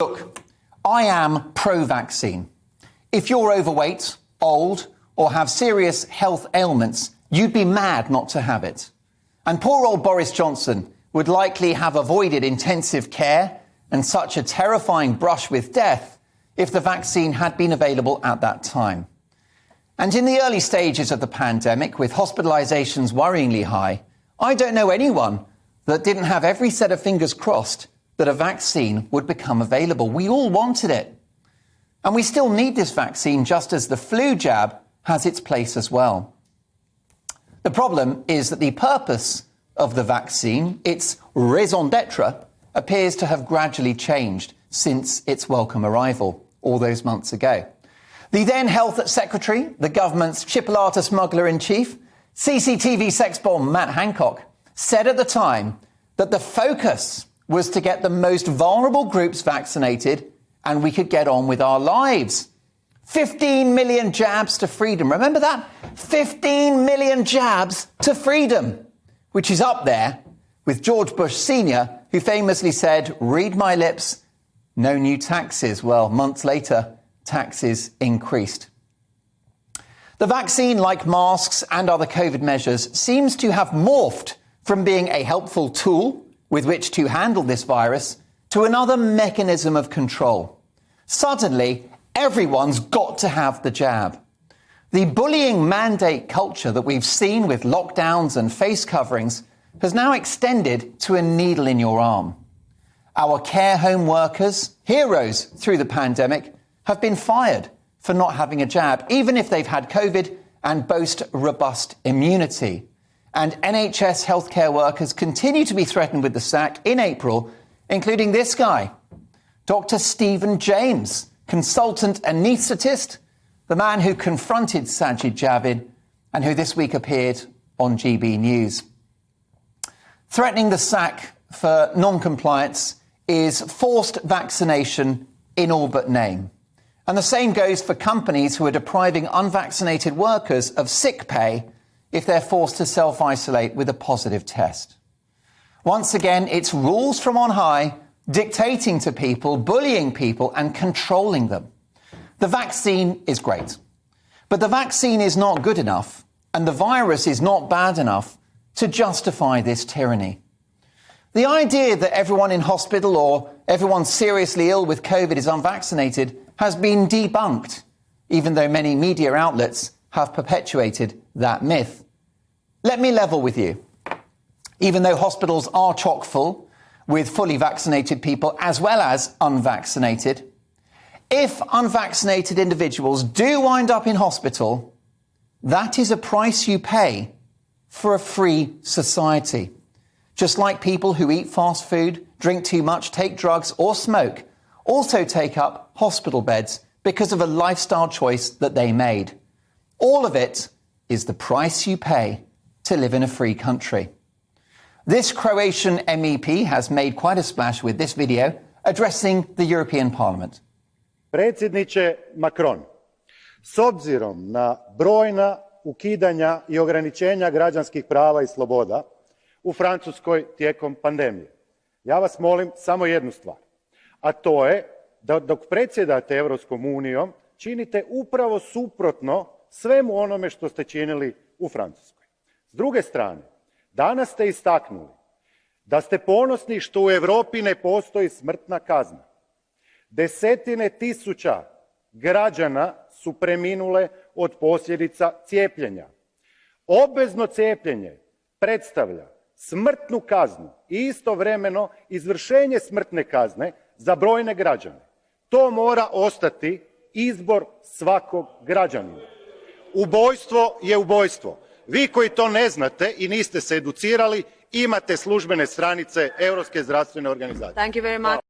Look, I am pro-vaccine. If you're overweight, old, or have serious health ailments, you'd be mad not to have it. And poor old Boris Johnson would likely have avoided intensive care and such a terrifying brush with death if the vaccine had been available at that time. And in the early stages of the pandemic, with hospitalizations worryingly high, I don't know anyone that didn't have every set of fingers crossed that a vaccine would become available. We all wanted it. And we still need this vaccine, just as the flu jab has its place as well. The problem is that the purpose of the vaccine, its raison d'etre, appears to have gradually changed since its welcome arrival all those months ago. The then Health Secretary, the government's chipolata smuggler-in-chief, CCTV sex bomb Matt Hancock, said at the time that the focus was to get the most vulnerable groups vaccinated and we could get on with our lives. 15 million jabs to freedom. Remember that? 15 million jabs to freedom, which is up there with George Bush Sr., who famously said, "Read my lips, no new taxes." Well, months later, taxes increased. The vaccine, like masks and other COVID measures, seems to have morphed from being a helpful tool with which to handle this virus to another mechanism of control. Suddenly, everyone's got to have the jab. The bullying mandate culture that we've seen with lockdowns and face coverings has now extended to a needle in your arm. Our care home workers, heroes through the pandemic, have been fired for not having a jab, even if they've had COVID and boast robust immunity. And NHS healthcare workers continue to be threatened with the sack in April, including this guy, Dr. Stephen James, consultant anaesthetist, the man who confronted Sajid Javid and who this week appeared on GBNews. Threatening the sack for non-compliance is forced vaccination in all but name. And the same goes for companies who are depriving unvaccinated workers of sick pay if they're forced to self-isolate with a positive test. Once again, it's rules from on high dictating to people, bullying people and controlling them. The vaccine is great, but the vaccine is not good enough and the virus is not bad enough to justify this tyranny. The idea that everyone in hospital or everyone seriously ill with COVID is unvaccinated has been debunked, even though many media outlets have perpetuated that myth. Let me level with you. Even though hospitals are chock full with fully vaccinated people as well as unvaccinated, if unvaccinated individuals do wind up in hospital, that is a price you pay for a free society. Just like people who eat fast food, drink too much, take drugs or smoke also take up hospital beds because of a lifestyle choice that they made. All of it is the price you pay to live in a free country. This Croatian MEP has made quite a splash with this video addressing the European Parliament. Predsjedniče Macron, s obzirom na brojna ukidanja I ograničenja građanskih prava I sloboda u Francuskoj tijekom pandemije, ja vas molim samo jednu stvar, a to je da dok predsjedate Europskom unijom činite upravo suprotno svemu onome što ste činili u Francuskoj. S druge strane, danas ste istaknuli da ste ponosni što u Europi ne postoji smrtna kazna. Desetine tisuća građana su preminule od posljedica cijepljenja. Obvezno cijepljenje predstavlja smrtnu kaznu I istovremeno izvršenje smrtne kazne za brojne građane. To mora ostati izbor svakog građanina. Ubojstvo je ubojstvo. Vi koji to ne znate I niste se educirali, imate službene stranice Europske zdravstvene organizacije. Thank you very much.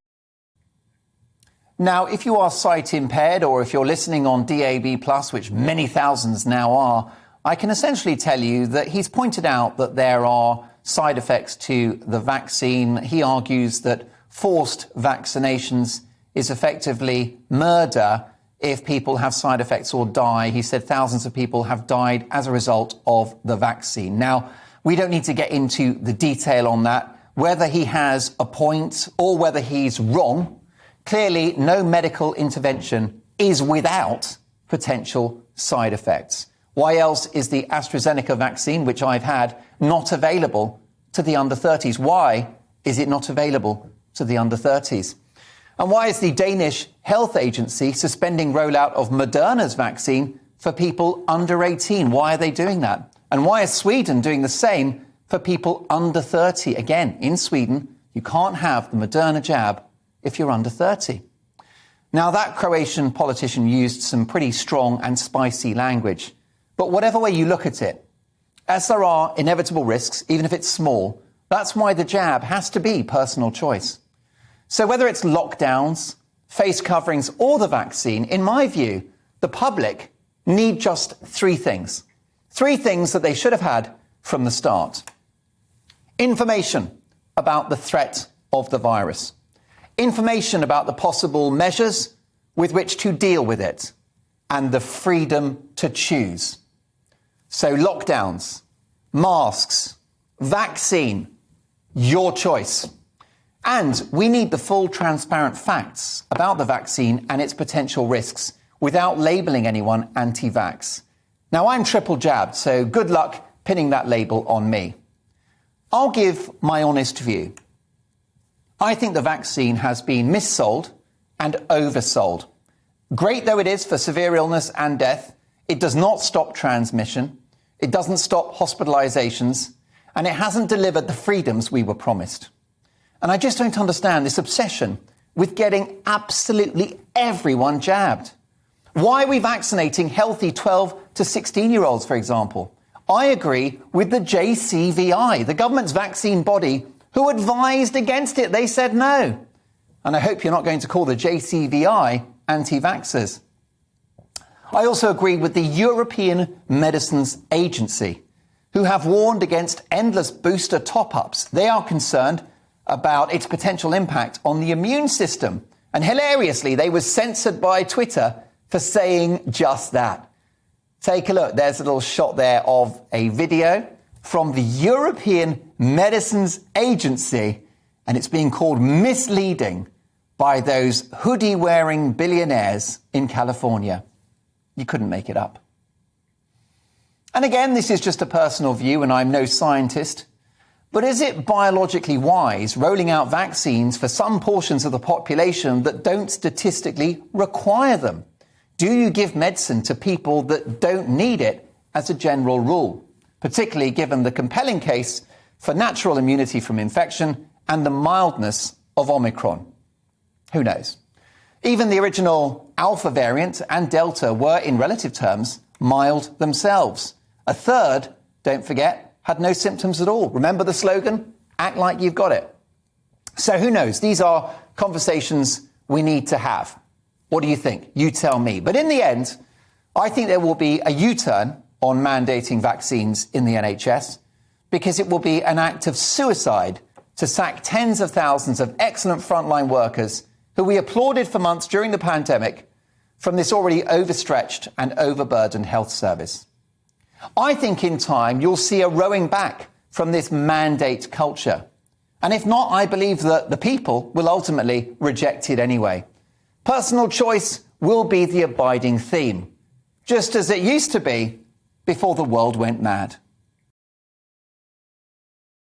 Now, if you are sight impaired or if you're listening on DAB+, which many thousands now are, I can essentially tell you that he's pointed out that there are side effects to the vaccine. He argues that forced vaccinations is effectively murder if people have side effects or die. He said thousands of people have died as a result of the vaccine. Now, we don't need to get into the detail on that, whether he has a point or whether he's wrong. Clearly, no medical intervention is without potential side effects. Why else is the AstraZeneca vaccine, which I've had, not available to the under 30s? Why is it not available to the under 30s? And why is the Danish Health Agency suspending rollout of Moderna's vaccine for people under 18? Why are they doing that? And why is Sweden doing the same for people under 30? Again, in Sweden, you can't have the Moderna jab if you're under 30. Now, that Croatian politician used some pretty strong and spicy language. But whatever way you look at it, as there are inevitable risks, even if it's small, that's why the jab has to be personal choice. So whether it's lockdowns, face coverings, or the vaccine, in my view, the public need just three things. Three things that they should have had from the start. Information about the threat of the virus. Information about the possible measures with which to deal with it. And the freedom to choose. So lockdowns, masks, vaccine, your choice. And we need the full transparent facts about the vaccine and its potential risks without labelling anyone anti-vax. Now, I'm triple jabbed, so good luck pinning that label on me. I'll give my honest view. I think the vaccine has been missold and oversold. Great though it is for severe illness and death, it does not stop transmission, it doesn't stop hospitalizations, and it hasn't delivered the freedoms we were promised. And I just don't understand this obsession with getting absolutely everyone jabbed. Why are we vaccinating healthy 12 to 16-year-olds, for example? I agree with the JCVI, the government's vaccine body, who advised against it. They said no. And I hope you're not going to call the JCVI anti-vaxxers. I also agree with the European Medicines Agency, who have warned against endless booster top-ups. They are concerned about its potential impact on the immune system. And hilariously, they were censored by Twitter for saying just that. Take a look. There's a little shot there of a video from the European Medicines Agency, and it's being called misleading by those hoodie-wearing billionaires in California. You couldn't make it up. And again, this is just a personal view, and I'm no scientist, but is it biologically wise rolling out vaccines for some portions of the population that don't statistically require them? Do you give medicine to people that don't need it as a general rule, particularly given the compelling case for natural immunity from infection and the mildness of Omicron? Who knows? Even the original Alpha variant and Delta were, in relative terms, mild themselves. A third, don't forget, had no symptoms at all. Remember the slogan? Act like you've got it. So who knows? These are conversations we need to have. What do you think? You tell me. But in the end, I think there will be a U-turn on mandating vaccines in the NHS because it will be an act of suicide to sack tens of thousands of excellent frontline workers who we applauded for months during the pandemic from this already overstretched and overburdened health service. I think in time you'll see a rowing back from this mandate culture. And if not, I believe that the people will ultimately reject it anyway. Personal choice will be the abiding theme, just as it used to be before the world went mad.